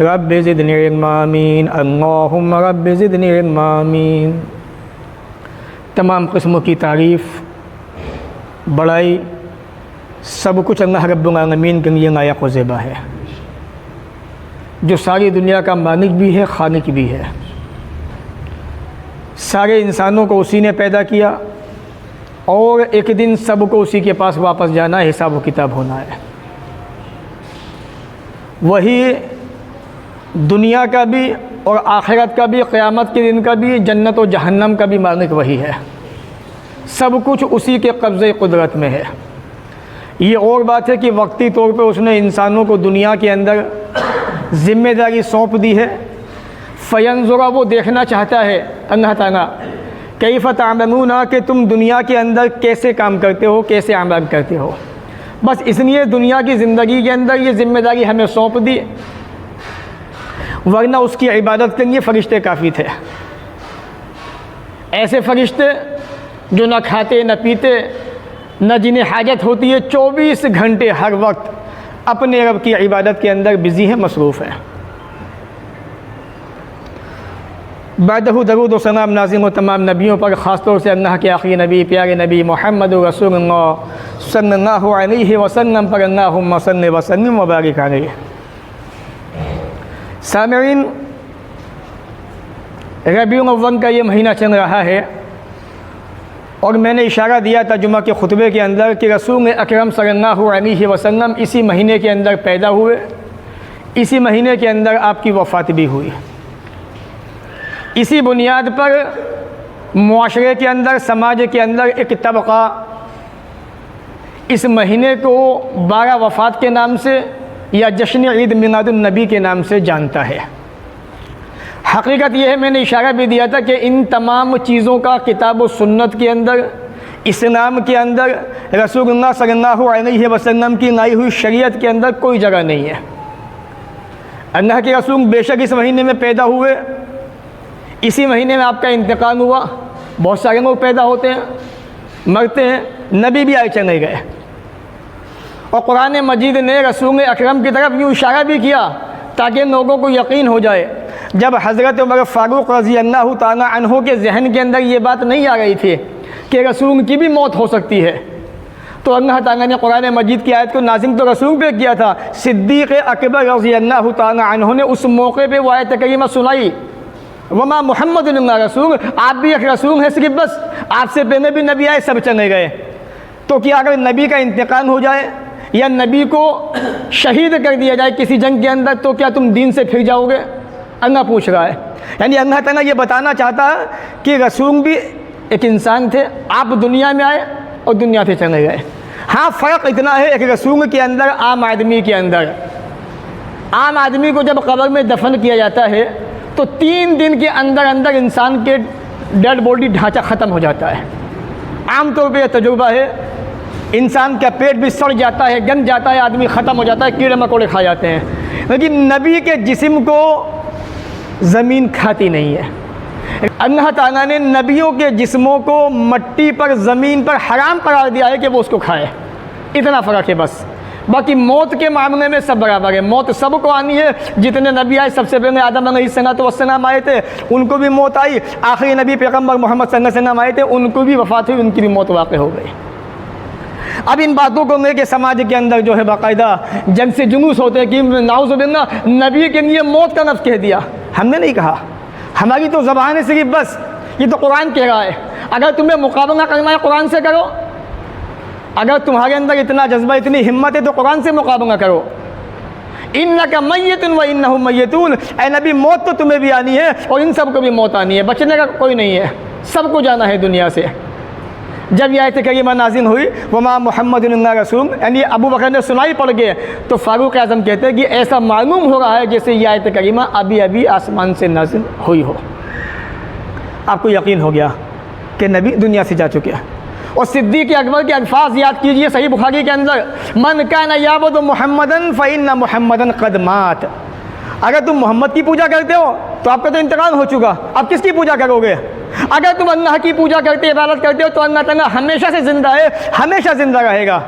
रब ज़िदनी इल्मा आमीन अल्लाहुम्मा रब ज़िदनी इल्मा आमीन। तमाम किस्मों की तारीफ़ बड़ाई सब कुछ अल्लाह रब्बुल आलमीन के लिए लायक व ज़ेबा है, जो सारी दुनिया का मालिक भी है, खालिक भी है। सारे इंसानों को उसी ने पैदा किया और एक दिन सबको उसी के पास वापस जाना है, हिसाब व किताब होना है। वही दुनिया का भी और आखिरत का भी, क़यामत के दिन का भी, जन्नत और जहन्नम का भी मालिक वही है। सब कुछ उसी के कब्ज़े कुदरत में है। ये और बात है कि वक्ती तौर पे उसने इंसानों को दुनिया के अंदर ज़िम्मेदारी सौंप दी है। फ़यंज़ुरा, वो देखना चाहता है अल्लाह ताला कैफ़ तामलूना, कि तुम दुनिया के अंदर कैसे काम करते हो, कैसे अमल करते हो। बस इसलिए दुनिया की ज़िंदगी के अंदर ये ज़िम्मेदारी हमें सौंप दी, वरना उसकी इबादत के लिए फ़रिश्ते काफ़ी थे। ऐसे फ़रिश्ते जो न खाते न पीते, न जिन्हें हाजत होती है, 24 घंटे हर वक्त अपने रब की इबादत के अंदर बिज़ी है, मसरूफ़ है। बादहु दरूद व सलाम नाज़िल हो तमाम नबियों पर, ख़ास तौर से अल्लाह के आखिरी नबी प्यारे नबी मोहम्मद रसूलुल्लाह सल्लल्लाहु अलैहि वसल्लम पर अल्लाहुम्मा सल्लि व सल्लिम व बारिक अलैहि। सामईन, रबीउल अव्वल का ये महीना चल रहा है और मैंने इशारा दिया था जुमा के खुतबे के अंदर कि रसूल अकरम सल्लल्लाहु अलैहि वसल्लम इसी महीने के अंदर पैदा हुए, इसी महीने के अंदर आपकी वफ़ात भी हुई। इसी बुनियाद पर मुआशरे के अंदर, समाज के अंदर एक तबका इस महीने को 12 वफ़ात के नाम से या जश्न ईद मिलादुन नबी के नाम से जानता है। हकीकत यह है, मैंने इशारा भी दिया था कि इन तमाम चीज़ों का किताब व सुन्नत के अंदर, इस्लाम के अंदर, रसूलुल्लाह सल्लल्लाहु अलैहि वसल्लम की लाई हुई शरीयत के अंदर कोई जगह नहीं है। अल्लाह के रसूल बेशक इस महीने में पैदा हुए, इसी महीने में आपका इंतकाल हुआ। बहुत सारे लोग पैदा होते हैं, मरते हैं, नबी भी आए चले गए। और कुरान मजीद ने रसूल अकरम की तरफ यूँ इशारा भी किया ताकि लोगों को यकीन हो जाए। जब हज़रत उमर फ़ारूक रज़ी अल्लाह ताला अन्हो के जहन के अंदर ये बात नहीं आ रही थी कि रसूल की भी मौत हो सकती है, तो अल्लाह ताला ने कुरान मजीद की आयत को नाज़िल तो रसूल पे किया था। सिद्दीक़ अकबर रज़ी अल्लाह ताला अन्हो ने उस मौके पर वो आयत करीमा सुनाई, वमा मुहम्मद इल्ला रसूल, आप भी एक रसूल हैं, सिर्फ बस आपसे पहले भी नबी आए, सब चले गए। तो क्या अगर नबी का इंतकाल हो जाए या नबी को शहीद कर दिया जाए किसी जंग के अंदर, तो क्या तुम दीन से फिर जाओगे? अल्लाह पूछ रहा है। यानी अल्लाह ताला ये बताना चाहता है कि रसूल भी एक इंसान थे, आप दुनिया में आए और दुनिया से चले गए। हाँ, फ़र्क इतना है एक रसूल के अंदर, आम आदमी के अंदर। आम आदमी को जब कब्र में दफन किया जाता है तो 3 दिन के अंदर अंदर इंसान के डेड बॉडी ढांचा ख़त्म हो जाता है। आम तौर पे यह तजुर्बा है इंसान का पेट भी सड़ जाता है, गंज जाता है, आदमी ख़त्म हो जाता है, कीड़े मकोड़े खा जाते हैं, लेकिन नबी के जिस्म को ज़मीन खाती नहीं है। अल्लाह ताला ने नबियों के जिस्मों को मट्टी पर, ज़मीन पर हराम करार दिया है कि वो उसको खाए। इतना फ़र्क है बस। बाकी मौत के मामले में सब बराबर है। मौत सबको आनी है। जितने नबी आए, सबसे पहले आदम अलैहिस्सलाम आए थे, उनको भी मौत आई। आखिरी नबी पैगम्बर मोहम्मद सल्लल्लाहु अलैहि वसल्लम आए थे, उनको भी वफ़ात हुई, उनकी भी मौत वाक़ हो गई। अब इन बातों को लेके समाज के अंदर जो है बाकायदा जंग से जुलूस होते हैं कि नाउज़ुबिल्लाह नबी के लिए मौत का लफ्ज़ कह दिया। हमने नहीं कहा, हमारी तो ज़बान है सिर्फ बस, ये तो कुरान कह रहा है। अगर तुम्हें मुकाबला करना है कुरान से करो, अगर तुम्हारे अंदर इतना जज्बा, इतनी हिम्मत है तो कुरान से मुकाबला करो। इन्नका मय्यतुन व इन्नहुम मय्यतून, ऐ नबी मौत तो तुम्हें भी आनी है और इन सब को भी मौत आनी है, बचने का कोई नहीं है, सबको जाना है दुनिया से। जब यह आयत करीमा नाज़िल हुई वमा मुहम्मदुन इल्ला रसूल, यानी अबू बकर ने सुनाई पड़ गए, तो फ़ारूक आज़म कहते हैं कि ऐसा मालूम हो रहा है जैसे यह आयत करीमा अभी अभी आसमान से नाज़िल हुई हो। आपको यकीन हो गया कि नबी दुनिया से जा चुके हैं। और सिद्दीक़ अकबर के अल्फाज याद कीजिए सही बुखारी के अंदर, मन काना याबुदु मुहम्मदन फ़इन्ना मुहम्मदन क़द मात। अगर तुम मोहम्मद की पूजा करते हो तो आपका तो इंतकाल हो चुका, अब किसकी पूजा करोगे? अगर तुम अल्लाह की पूजा करते, इबादत करते हो तो अल्लाह ताला हमेशा से ज़िंदा है, हमेशा ज़िंदा रहेगा।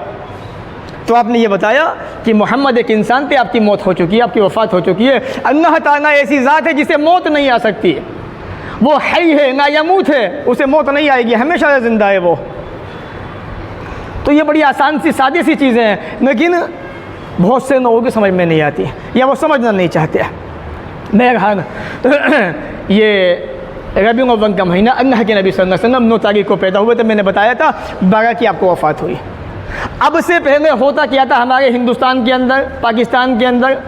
तो आपने ये बताया कि मोहम्मद एक इंसान थे, आपकी मौत हो चुकी है, आपकी वफ़ात हो चुकी है। अल्लाह ताला ऐसी ज़ात है जिसे मौत नहीं आ सकती, वो हई है ना यमूत है, उसे मौत नहीं आएगी, हमेशा से ज़िंदा है वो। तो ये बड़ी आसान सी सादी सी चीज़ें हैं, लेकिन बहुत से लोगों की समझ में नहीं आती या वो समझना नहीं चाहते। बहरहाल ये रबीउल अव्वल का महीना, अल्लाह के नबी सल्लल्लाहु अलैहि वसल्लम 9 तारीख को पैदा हुए थे। मैंने बताया था 12 की आपको वफ़ात हुई। अब से पहले होता क्या था हमारे हिंदुस्तान के अंदर, पाकिस्तान के अंदर,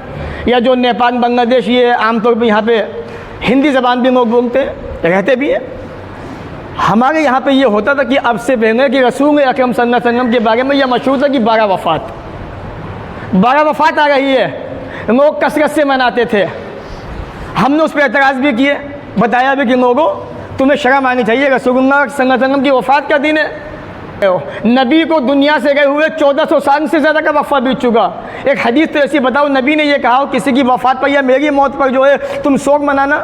या जो नेपाल बांग्लादेश, ये आमतौर पर यहाँ पे हिंदी ज़बान भी लोग बोलते रहते भी हैं। हमारे यहाँ पे ये होता था कि अब से पहले कि रसूल अकरम सल्लल्लाहु अलैहि वसल्लम के बारे में यह मशहूर था कि 12 वफ़ात आ रही है, लोग कसरत से मनाते थे। हमने उस पर एतराज़ भी किए, बताया भी कि लोगों तुम्हें शर्म आनी चाहिए, रसूलुल्लाह सल्लल्लाहु अलैहि वसल्लम की वफ़ात का दिन है, नबी को दुनिया से गए हुए 1400 साल से ज़्यादा का वफ़ा बीत चुका। एक हदीस तो ऐसी बताओ, नबी ने यह कहा हो किसी की वफ़ात पर या मेरी मौत पर जो है तुम शोक मनाना।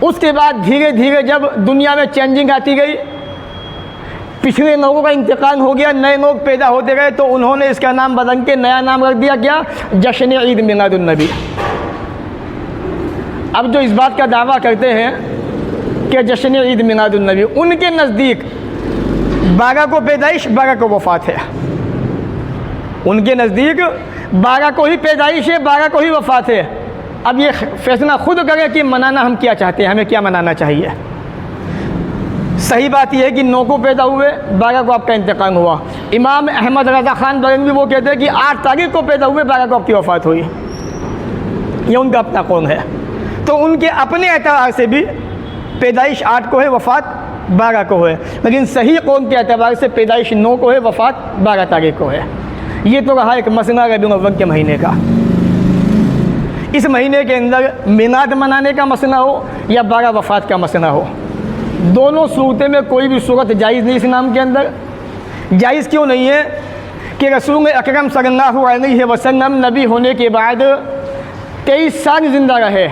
उसके बाद धीरे धीरे जब दुनिया में चेंजिंग आती गई, पिछले लोगों का इंतकाल हो गया, नए लोग पैदा होते गए, तो उन्होंने इसका नाम बदल के नया नाम रख दिया, क्या? जश्न ईद मिलादुन नबी। अब जो इस बात का दावा करते हैं कि जश्न ईद मिलादुन नबी, उनके नज़दीक 12 को पैदाइश, 12 को वफ़ात है। उनके नज़दीक 12 को ही पैदाइश है, 12 को ही वफ़ात है। अब ये फैसला खुद करें कि मनाना हम क्या चाहते हैं, हमें क्या मनाना चाहिए। सही बात यह है कि 9 को पैदा हुए, 12 को आपका इंतकाल हुआ। इमाम अहमद रज़ा ख़ान बरेलवी वो कहते हैं कि 8 तारीख को पैदा हुए, 12 को आपकी वफ़ात हुई। ये उनका अपना कौन है। तो उनके अपने एतबार से भी पैदाइश 8 को है, वफ़ात 12 को है, लेकिन सही कौन के एतबार से पैदाइश 9 को है, वफ़ात 12 तारीख को है। ये तो रहा एक मसला रबीउल अव्वल के महीने का। इस महीने के अंदर मिलाद मनाने का मसला हो या 12 वफ़ात का मसला हो, दोनों सूरतें में कोई भी सूरत जायज़ नहीं इस्लाम के अंदर। जायज़ क्यों नहीं है कि रसूल अकरम सल्लल्लाहु अलैहि वसल्लम नबी होने के बाद 23 साल ज़िंदा रहे।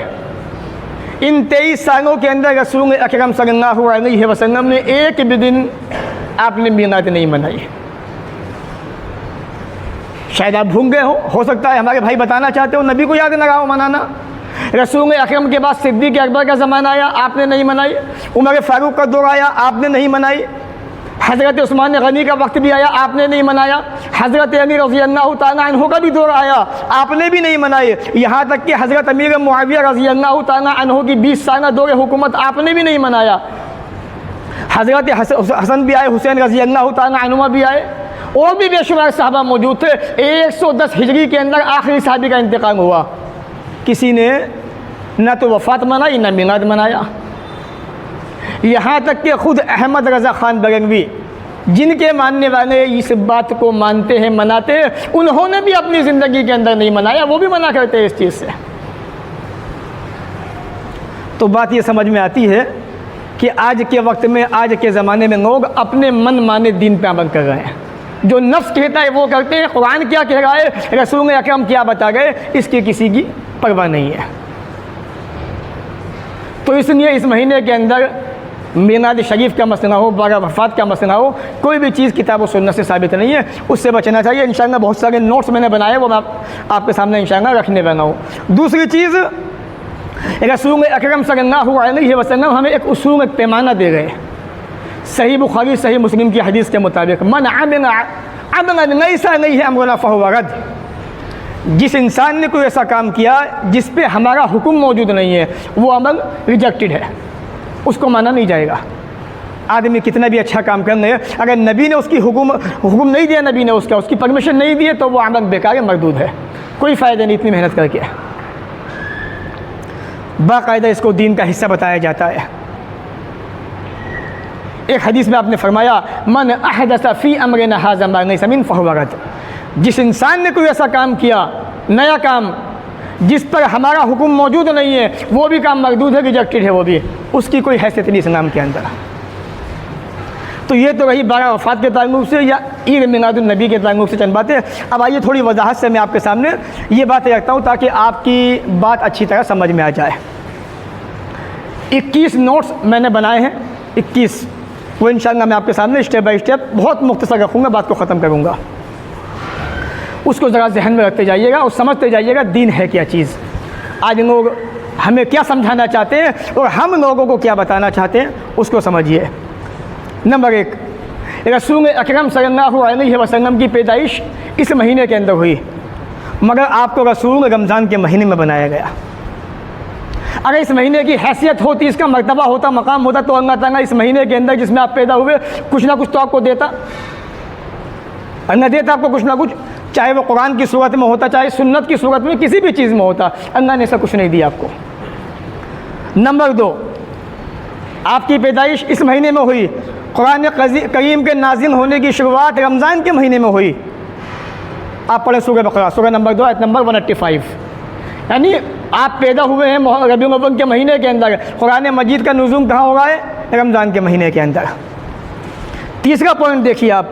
इन 23 सालों के अंदर रसूल अकरम सल्लल्लाहु अलैहि वसल्लम ने एक भी दिन आपने मिलाद नहीं मनाई। शायद आप भूल गए हो सकता है हमारे भाई बताना चाहते हो, नबी को याद न रहा हो मनाना। रसूल अकरम के बाद सिद्दीक़ अकबर का ज़माना आया, आपने नहीं मनाई। उमर फ़ारूक का दौर आया, आपने नहीं मनाई। हज़रत उस्मान गनी का वक्त भी आया, आपने नहीं मनाया। हज़रत अली रज़ी अल्लाह तआला अन्हु का भी दौर आया, आपने भी नहीं मनाई। यहाँ तक कि हज़रत अमीर मुआविया रज़ी अल्लाह तआला अन्हु की 20 साल दौर हुकूमत आपने भी नहीं मनाया। हज़रत हसन भी आए, हुसैन रज़ी अल्लाह तआला अन्हुमा भी आए, और भी बेशुमार साहबा मौजूद थे। 110 हिजरी के अंदर आखिरी साहबी का इंतकाल हुआ, किसी ने न तो वफ़ात मनाई न मिलाद मनाया। यहाँ तक कि ख़ुद अहमद रज़ा ख़ान बरेलवी, जिनके मानने वाले इस बात को मानते हैं, मनाते हैं, उन्होंने भी अपनी ज़िंदगी के अंदर नहीं मनाया, वो भी मना करते हैं इस चीज़ से। तो बात ये समझ में आती है कि आज के वक्त में, आज के ज़माने में लोग अपने मन माने दीन पे अमल कर रहे हैं। जो नफ्स कहता है वो करते हैं, कुरान क्या कह रहा है, रसूल अकरम क्या बता गए, इसकी किसी की परवाह नहीं है। तो इसलिए इस महीने के अंदर मीलाद शरीफ का मसला हो, बारह वफ़ात का मसला हो, कोई भी चीज़ किताब और सुन्नत से साबित नहीं है, उससे बचना चाहिए। इंशाअल्लाह बहुत सारे नोट्स मैंने बनाए, वो मैं आपके सामने इंशाअल्लाह रखने वाला हूँ। दूसरी चीज़, रसूल अकरम सल्लल्लाहु अलैहि वसल्लम हमें एक उसूल, एक पैमाना दे गए। सही बुखारी सही मुस्लिम की हदीस के मुताबिक, मन अमिला अमलन लैसा अलैहि अमरुना फहुव रद्द। जिस इंसान ने कोई ऐसा काम किया जिस पे हमारा हुक्म मौजूद नहीं है, वो अमल रिजेक्टेड है, उसको माना नहीं जाएगा। आदमी कितना भी अच्छा काम कर ले, अगर नबी ने उसकी हुक्म नहीं दिया, नबी ने उसकी परमिशन नहीं दी, तो वो अमल बेकार मरदूद है, कोई फ़ायदा नहीं इतनी मेहनत करके। बाकायदा इसको दीन का हिस्सा बताया जाता है। एक हदीस में आपने फरमाया, मन अहदस फ़ी अमरिना हाज़ा मा लैसा मिन्हु फ़हुव रद्द। जिस इंसान ने कोई ऐसा काम किया, नया काम, जिस पर हमारा हुक्म मौजूद नहीं है, वो भी काम मरदूद है, रिजेक्टेड है, वो भी, उसकी कोई हैसियत नहीं इस्लाम के अंदर। तो ये तो रही बारह वफ़ात के ताल्लुक़ से या ईद मिलादुन नबी के ताल्लुक़ से चंद बातें। अब आइए थोड़ी वजाहत से मैं आपके सामने ये बातें रखता हूँ ताकि आपकी बात अच्छी तरह समझ में आ जाए। 21 नोट्स मैंने बनाए हैं, 21, वो इंशाअल्लाह मैं आपके सामने स्टेप बाय स्टेप बहुत मुख्तसर रखूँगा, बात को ख़त्म करूँगा। उसको ज़रा जहन में रखते जाइएगा और समझते जाइएगा दीन है क्या चीज़, आज लोग हमें क्या समझाना चाहते हैं और हम लोगों को क्या बताना चाहते हैं, उसको समझिए। नंबर 1, रसूल अकरम सल्लल्लाहु अलैहि वसल्लम की पैदाइश इस महीने के अंदर हुई, मगर आपको रसूल रमज़ान के महीने में बनाया गया। अगर इस महीने की हैसियत होती, इसका मर्तबा होता, मकाम होता, तो अल्लाह ताला इस महीने के अंदर जिसमें आप पैदा हुए कुछ ना कुछ तो आपको देता, अल्लाह देता आपको कुछ ना कुछ, चाहे वो कुरान की सूरत में होता, चाहे सुन्नत की सूरत में, किसी भी चीज़ में होता। अल्लाह ने ऐसा कुछ नहीं दिया आपको। नंबर 2, आपकी पैदाइश इस महीने में हुई, कुरान करीम के नाज़िल होने की शुरुआत रमज़ान के महीने में हुई। आप पढ़ें सूरह बकरा, सूरह नंबर 2 आयत नंबर 185, यानी आप पैदा हुए हैं रबीउल अव्वल के महीने के अंदर। कुरान मजीद का नुज़ूल कहाँ हो रहा है? रमज़ान के महीने के अंदर। तीसरा पॉइंट देखिए आप,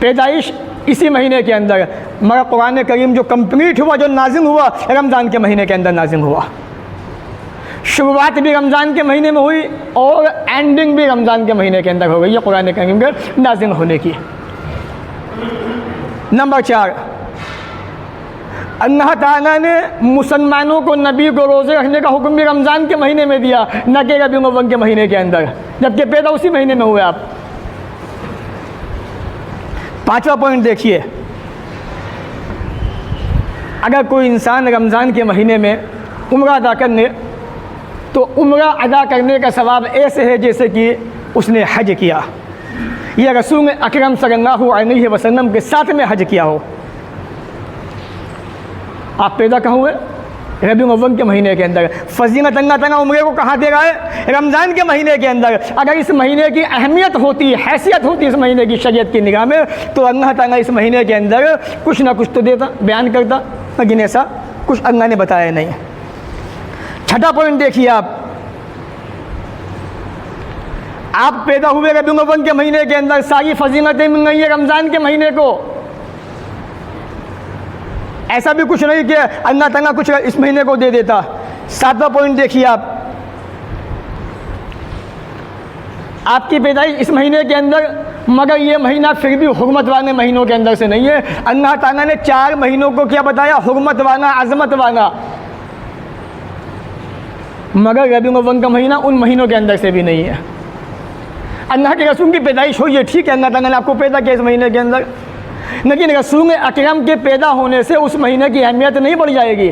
पैदाइश इसी महीने के अंदर, मगर कुरान करीम जो कंप्लीट हुआ, जो नाज़िल हुआ, रमज़ान के महीने के अंदर नाज़िल हुआ। शुरुआत भी रमज़ान के महीने में हुई और एंडिंग भी रमज़ान के महीने के अंदर हो गई है कुरान करीम के नाज़िल होने की। नंबर 4, अल्लाह ताला ने मुसलमानों को, नबी को रोज़े रखने का हुक्म भी रमज़ान के महीने में दिया, न कि रबीउल अव्वल के महीने के अंदर, जबकि पैदा उसी महीने में हुए आप। 5वां पॉइंट देखिए, अगर कोई इंसान रमज़ान के महीने में उम्रा अदा करने, तो उम्रा अदा करने का सवाब ऐसे है जैसे कि उसने हज किया, या रसूल अकरम सल्लल्लाहु अलैहि वसल्लम के साथ में हज किया हो। आप पैदा कहाँ हुए? रबीउल अव्वल के महीने के अंदर। फजीलत अल्लाह ताला उम्रे को कहाँ दे रहा है? रमज़ान के महीने के अंदर। अगर इस महीने की अहमियत होती, हैसियत होती इस महीने की शरीयत की निगाह में, तो अल्लाह ताला इस महीने के अंदर कुछ ना कुछ तो देता, बयान करता, लेकिन ऐसा कुछ अल्लाह ने बताया नहीं। 6ठा पॉइंट देखिए आप पैदा हुए रबीउल अव्वल के महीने के अंदर, सारी फजीलतें मिल रही है रमज़ान के महीने को। ऐसा भी कुछ नहीं कि अल्लाह ताला कुछ इस महीने को दे देता। 7वां पॉइंट देखिए आपकी पैदाइश इस महीने के अंदर, मगर ये महीना फिर भी हुर्मत वाले महीनों के अंदर से नहीं है। अल्लाह ताला ने 4 महीनों को क्या बताया? हुर्मत वाला, अज़मत वाला, मगर रबीउल अव्वल का महीना उन महीनों के अंदर से भी नहीं है। अल्लाह के रसूल की पैदाइश हुई है, ठीक है, अल्लाह ताला ने आपको पैदा किया इस महीने के अंदर, लेकिन रसूल अकरम के पैदा होने से उस महीने की अहमियत नहीं बढ़ जाएगी।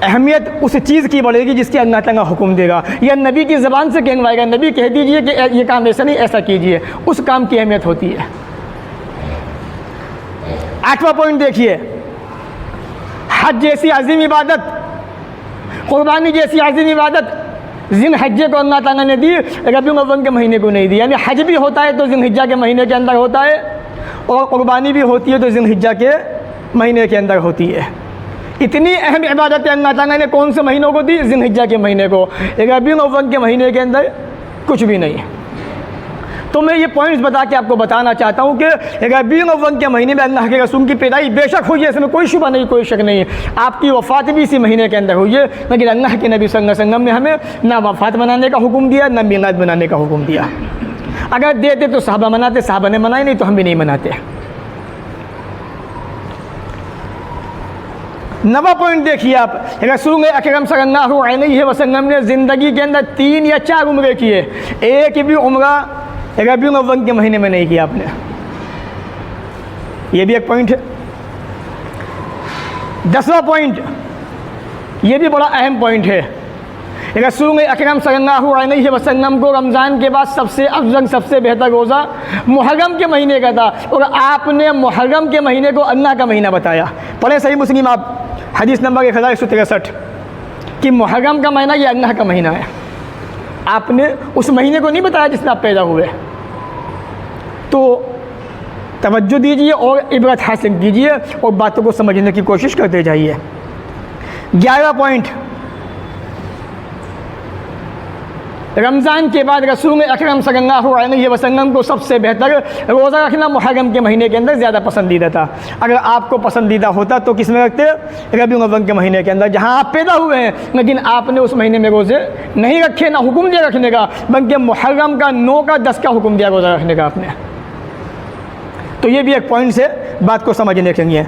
अहमियत उस चीज़ की बढ़ेगी जिसकी अल्लाह ताला हुक्म देगा, या नबी की ज़बान से कहवाएगा, नबी कह दीजिए कि ये काम ऐसा नहीं, ऐसा कीजिए, उस काम की अहमियत होती है। 8वां पॉइंट देखिए, हज जैसी अजीम इबादत, कुर्बानी जैसी अजीम इबादत जिन हज्जे को अल्लाह ताला ने दी, रबीउल अव्वल के महीने को नहीं दी। यानी हज भी होता है तो जिलहिज्जा के महीने के अंदर होता है, और कुर्बानी भी होती है तो जिलहिज्जा के महीने के अंदर होती है। इतनी अहम इबादतें अल्लाह ताला ने कौन से महीनों को दी? ज़िलहिज्जा के महीने को। रबीउल अव्वल के महीने के अंदर कुछ भी नहीं। तो मैं ये पॉइंट्स बता के आपको बताना चाहता हूँ कि रबीउल अव्वल के महीने में अल्लाह के रसूल की पैदाइश बेशक हुई है, इसमें कोई शुबा नहीं, कोई शक नहीं। आपकी वफ़ात भी इसी महीने के अंदर हुई है, लेकिन अल्लाह के नबी सल्लल्लाहु अलैहि वसल्लम ने हमें ना वफ़ात मनाने का हुक्म दिया, ना मीलाद मनाने का हुक्म दिया। अगर देते तो सहाबा मनाते, सहाबा ने मनाए, नहीं तो हम भी नहीं मनाते। नवा पॉइंट देखिए आप, रसूल अकरम सल्लल्लाहु अलैहि वसल्लम ने ज़िंदगी के अंदर 3 या 4 उम्रे किए, एक भी उम्रा रबीउल अव्वल के महीने में नहीं किया आपने। ये भी एक पॉइंट है। 10वां पॉइंट, ये भी बड़ा अहम पॉइंट है। रसूल अकरम सल्लल्लाहु अलैहि वसल्लम को रमज़ान के बाद सबसे अफजल, सबसे बेहतर रोज़ा मुहर्रम के महीने का था, और आपने मुहर्रम के महीने को अल्लाह का महीना बताया। पढ़े सही मुस्लिम आप हदीस नंबर 1163 कि मुहर्रम का महीना ये अल्लाह का महीना है। आपने उस महीने को नहीं बताया जिसमें आप पैदा हुए। तो तवज्जो दीजिए और इबरत हासिल कीजिए और बातों को समझने की कोशिश करते जाइए। 11वां पॉइंट, रमज़ान के बाद रसूल अकरम सल्लल्लाहु अलैहि वसल्लम को सबसे बेहतर रोज़ा रखना मुहर्रम के महीने के अंदर ज़्यादा पसंदीदा था। अगर आपको पसंदीदा होता तो किस में रखते? रबीउल अव्वल के महीने के अंदर, जहाँ आप पैदा हुए हैं। लेकिन आपने उस महीने में रोज़े नहीं रखे, ना हुक्म दिया रखने का, बल्कि मुहर्रम का 9 का 10 का हुक्म दिया रोज़ा रखने का आपने। तो ये भी एक पॉइंट से बात को समझने के लिए।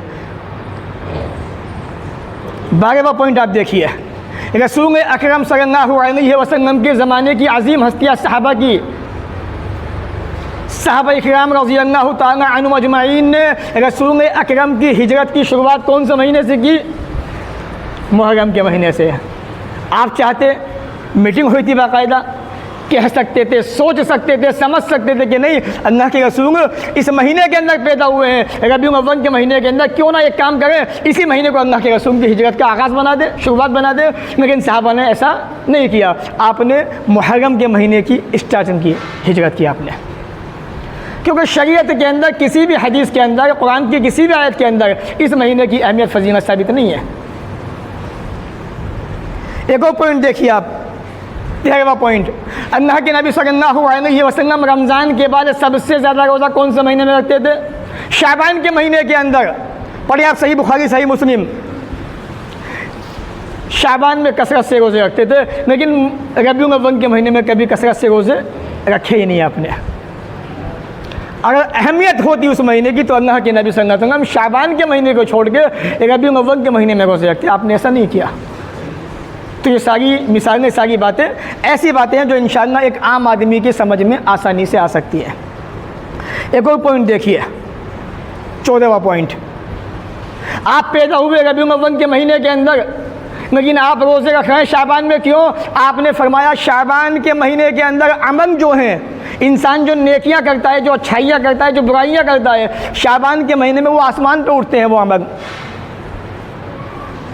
12वां पॉइंट आप देखिए, रसूल अकरम सल्लल्लाहु अलैहि वसल्लम के ज़माने की अजीम हस्तियाँ सहाबा की, सहाबा इकराम रज़ियल्लाहु ताला अन्हुम अजमईन ने रसूल अकरम की हिजरत की शुरुआत कौन से महीने से की? मुहर्रम के महीने से। आप चाहते, मीटिंग हुई थी बाकायदा, कह सकते थे, सोच सकते थे, समझ सकते थे कि नहीं अल्लाह के रसूल इस महीने के अंदर पैदा हुए हैं, रबीउल अव्वल के महीने के अंदर, क्यों ना एक काम करें, इसी महीने को अल्लाह के रसूल की हिजरत का आगाज़ बना दे, शुरुआत बना दे। लेकिन साहबा ने ऐसा नहीं किया। आपने मुहर्रम के महीने की स्टार्टिंग की, हिजरत की आपने, क्योंकि शरीयत के अंदर किसी भी हदीस के अंदर, कुरान की किसी भी आयत के अंदर इस महीने की अहमियत फजीलत साबित नहीं है। एक और पॉइंट देखिए आप, 13वां पॉइंट, अल्लाह के नबी सल्लल्लाहु अलैहि वसल्लम रमज़ान के बाद सबसे ज़्यादा रोज़ा कौन से महीने में रखते थे? शाबान के महीने के अंदर। पढ़िए आप सही बुखारी, सही मुस्लिम। शाबान में कसरत से रोज़े रखते थे, लेकिन रबीउल अव्वल के महीने में कभी कसरत से रोज़े रखे ही नहीं आपने। अगर अहमियत होती उस महीने की तो अल्लाह के नबी सल्लल्लाहु अलैहि वसल्लम शाबान के महीने को छोड़ के रबीउल अव्वल के महीने में रोज़े रखते। आपने ऐसा नहीं किया। तो ये सारी मिसालें, सारी बातें ऐसी बातें हैं जो इंशाअल्लाह एक आम आदमी की समझ में आसानी से आ सकती है। एक और पॉइंट देखिए, 14वां पॉइंट, आप पैदा हुए रबीउल अव्वल के महीने के अंदर, लेकिन आप रोज़े रख रहे हैं शाबान में। क्यों? आपने फरमाया शाबान के महीने के अंदर अमल जो हैं, इंसान जो नेकियां करता है, जो अच्छाइयाँ करता है, जो बुराइयाँ करता है, शाबान के महीने में वो आसमान पे उठते हैं। वो अमल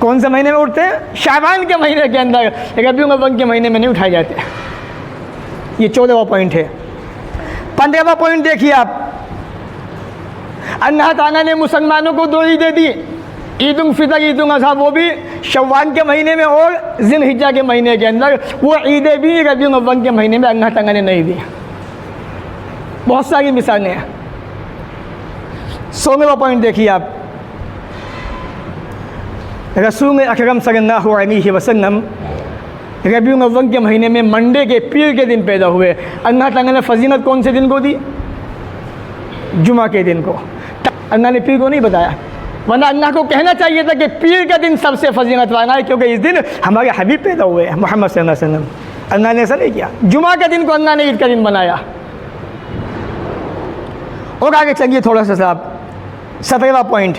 कौन से महीने में उठते हैं? शाबान के महीने के अंदर, रबीउल अव्वल के महीने में नहीं उठाए जाते। ये 14वां पॉइंट है। 15वां पॉइंट देखिए आप, अल्लाह ताला ने मुसलमानों को 2 ईदें दी, ईद उल फितर, ईद उल अज़हा, वो भी शव्वाल के महीने में और ज़िलहिज्जा के महीने के अंदर। वो ईदें भी रबीउल अव्वल के महीने में अल्लाह ताला ने नहीं दी। बहुत सारी मिसालें हैं। 16वां पॉइंट देखिए आप, रसूल अकरम सल्लल्लाहु अलैहि वसल्लम रबीउल अव्वल के महीने में मंडे के, पीर के दिन पैदा हुए। अल्लाह ताला ने फजीलत कौन से दिन को दी? जुमा के दिन को। अल्लाह ने पीर को नहीं बताया, वरना अल्लाह को कहना चाहिए था कि पीर का दिन सबसे फजीलत वाला है, क्योंकि इस दिन हमारे हबीब पैदा हुए हैं, मोहम्मद सल्लल्लाहु अलैहि वसल्लम। अल्लाह ने ऐसा नहीं किया। जुमा के दिन को अल्लाह ने ईद का दिन बनाया। और आगे चलिए थोड़ा सा साहब, 17वां पॉइंट,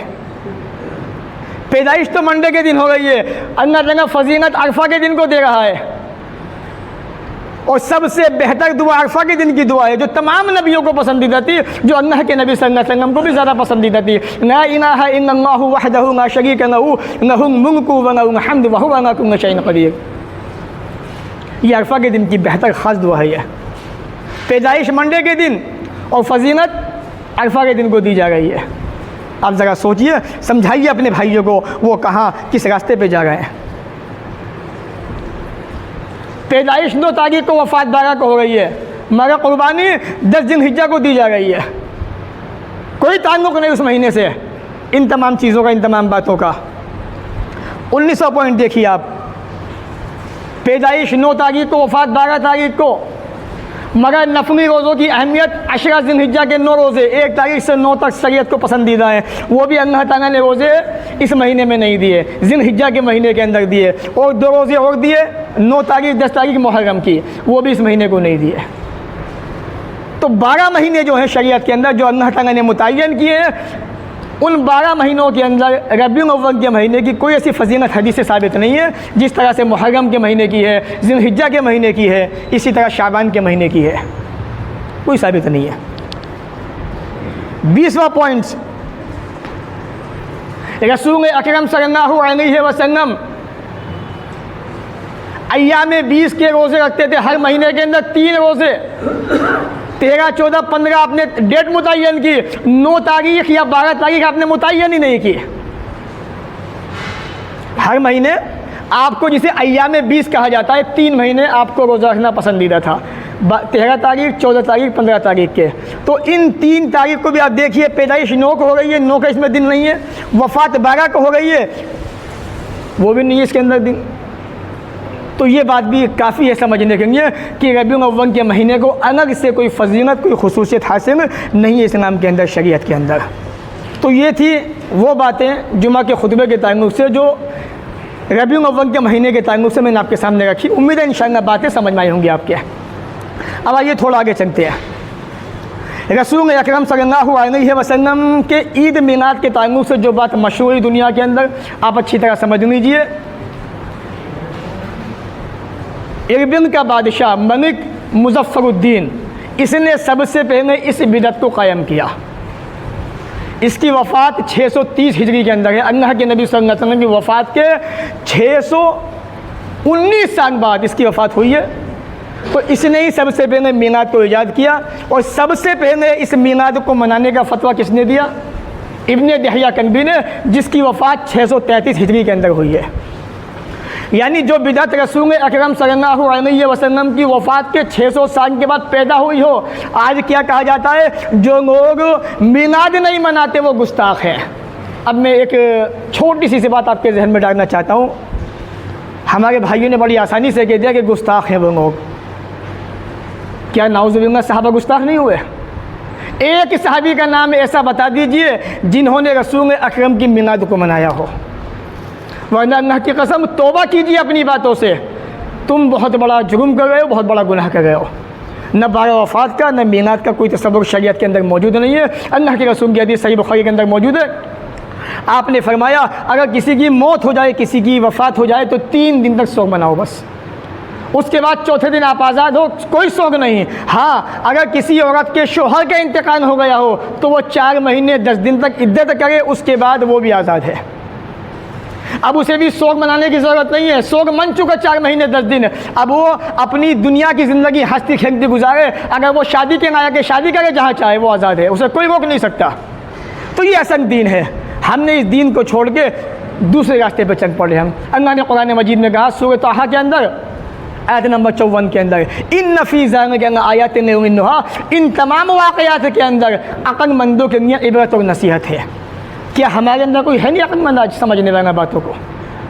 पैदाइश तो मंडे के दिन हो गई है, अल्लाह ताला फजीलत अरफा के दिन को दे रहा है। और सबसे बेहतर दुआ अरफा के दिन की दुआ है, जो तमाम नबियों को पसंदीदा थी, जो अल्लाह के नबी सल्लल्लाहु अलैहि वसल्लम को भी ज़्यादा पसंदीदा थी। ला इलाहा इल्लल्लाहु वहदहु ला शरीका लहू लहुल मुल्कु व लहुल हम्दु व हुवा अला कुल्लि शैइन क़दीर। ये अरफा के दिन की बेहतर ख़ास दुआ है। पैदाइश मंडे के दिन और फजीलत अरफा के दिन को दी जा रही है। आप ज़रा सोचिए, समझाइए अपने भाइयों को वो कहाँ किस रास्ते पे जा रहे हैं। पैदाइश 9 तारीख को, वफ़ात 12 को हो रही है, मगर कुर्बानी 10 ज़िलहिज्जा को दी जा रही है। कोई ताल्लुक़ नहीं उस महीने से, इन तमाम चीज़ों का, इन तमाम बातों का। 1900 पॉइंट देखिए आप, पैदाइश 9 तारीख को, वफ़ात 12 तारीख को, मगर नफली रोज़ों की अहमियत, 10 ज़िलहिज्जा के 9 रोज़े 1 तारीख से 9 तक शरीयत को पसंदीदा हैं, वो भी अल्लाह ताला ने रोज़े इस महीने में नहीं दिए, ज़िलहिज्जा के महीने के अंदर दिए। और 2 रोज़े और दिए, 9 तारीख 10 तारीख मुहर्रम की, वो भी इस महीने को नहीं दिए। तो 12 महीने जो हैं शरीयत के अंदर, जो अल्लाह ताला ने मुतय्यन किए हैं, उन 12 महीनों के अंदर रबीउल अव्वल के महीने की कोई ऐसी फजीलत हदीस से साबित नहीं है जिस तरह से मुहर्रम के महीने की है, ज़िलहिज्जा के महीने की है, इसी तरह शाबान के महीने की है, कोई साबित नहीं है। 20वां पॉइंट, रसूल अकरम सल्लल्लाहु अलैहि वसल्लम अय्याम 20 के रोज़े रखते थे, हर महीने के अंदर 3 रोज़े, 13, 14, 15 आपने डेट मुतय्यन की, 9 तारीख या 12 तारीख आपने मुतय्यन ही नहीं की। हर महीने आपको, जिसे अय्याम 20 कहा जाता है, 3 महीने आपको रोज़ा रखना पसंदीदा था, 13 तारीख, 14 तारीख, 15 तारीख के। तो इन 3 तारीख को भी आप देखिए, पैदाइश 9 को हो रही है, 9 का इसमें दिन नहीं है, वफ़ात 12 को हो रही है, वो भी नहीं है इसके अंदर दिन। तो ये बात भी काफ़ी है समझने के लिए कि रबीउल अव्वल के महीने को अलग से कोई फजीलत, कोई खुसूसियत हासिल नहीं है इस्लाम के अंदर, शरीयत के अंदर। तो ये थी वो बातें जुमा के खुतबे के ताल्लुक़ से जो रबीउल अव्वल के महीने के ताल्लुक़ से मैंने आपके सामने रखी। उम्मीद है इंशाअल्लाह बातें समझ में आई होंगी आपके। अब आइए थोड़ा आगे चलते हैं। रसूल अकरम सल्लल्लाहु अलैहि वसल्लम के ईद मिलाद के ताल्लुक़ से जो बात मशहूर है दुनिया के अंदर, आप अच्छी तरह समझ लीजिए। इरबिल का बादशाह मलिक मुज़फ़्फ़रुद्दीन, इसने सबसे पहले इस बिदअत को कायम किया। इसकी वफ़ात 630 हिजरी के अंदर है। अल्लाह के नबी सल्लल्लाहु अलैहि वसल्लम की वफ़ात के 619 साल बाद इसकी वफ़ात हुई है। तो इसने ही सबसे पहले मीलाद को ईजाद किया, और सबसे पहले इस मीलाद को मनाने का फतवा किसने दिया? इब्ने दहिया कनबी ने, जिसकी वफ़ात 633 हिजरी के अंदर हुई है। यानी जो बिदअत रसूल अकरम सल्लल्लाहु अलैहि वसल्लम की वफ़ात के 600 साल के बाद पैदा हुई हो, आज क्या कहा जाता है? जो लोग मीलाद नहीं मनाते वो गुस्ताख हैं। अब मैं एक छोटी सी बात आपके जहन में डालना चाहता हूँ। हमारे भाइयों ने बड़ी आसानी से कह दिया कि गुस्ताख हैं वो लोग। क्या नाउज़ुबिल्लाह सहाबा गुस्ताख नहीं हुए? एक सहाबी का नाम ऐसा बता दीजिए जिन्होंने रसूल अकरम की मीलाद को मनाया हो, वरना अल्लाह की कसम तौबा कीजिए अपनी बातों से, तुम बहुत बड़ा जुर्म कर रहे हो, बहुत बड़ा गुनाह कर रहे हो। न 12 वफ़ात का, न मीलाद का कोई तसव्वुर शरीयत के अंदर मौजूद नहीं है। अल्लाह के रसूल की हदीस सही बुखारी के अंदर मौजूद है। आपने फरमाया अगर किसी की मौत हो जाए, किसी की वफ़ात हो जाए, तो 3 दिन तक शोक मनाओ बस, उसके बाद चौथे दिन आप आज़ाद हो, कोई शोक नहीं। हाँ, अगर किसी औरत के शोहर का इंतकाल हो गया हो तो वो 4 महीने 10 दिन तक इद्दत करे, उसके बाद वो भी आज़ाद है। अब उसे भी शोक मनाने की ज़रूरत नहीं है, शोक मन चुका 4 महीने 10 दिन। अब वो अपनी दुनिया की ज़िंदगी हंसती खेलती गुजारे, अगर वो शादी के लायक है शादी करे, जहाँ चाहे वो आज़ाद है, उसे कोई रोक नहीं सकता। तो ये असल दीन है। हमने इस दीन को छोड़ के दूसरे रास्ते पर चल पड़े हम। अल्लाह ने कुरान मजीद में कहा सूरह ताहा के अंदर आयत नंबर 54 के अंदर, इन्न फ़ी ज़ालिका आयातिन लिउन्नुहा, इन तमाम वाक़यात के अंदर अक़लमंदों के लिए इबरत और नसीहत है। क्या हमारे अंदर कोई है नहीं अक़लमंद आज समझने वाला बातों को?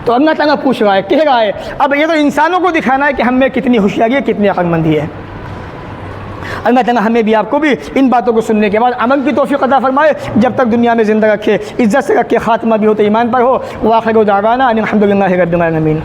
तो अल्लाह ताला पूछ रहा है, कह रहा है, अब ये तो इंसानों को दिखाना है कि हम में कितनी होशियारी है, कितनी अक़लमंदी है। अल्लाह ताला हमें भी आपको भी इन बातों को सुनने के बाद अमल की तौफ़ीक़ अता फ़रमाए, जब तक दुनिया में ज़िंदा रखे, इज़्ज़त से रखे, ख़ात्मा भी हो तो ईमान पर हो। व आख़िरु दावाना अनिल हम्दुलिल्लाहि रब्बिल आलमीन।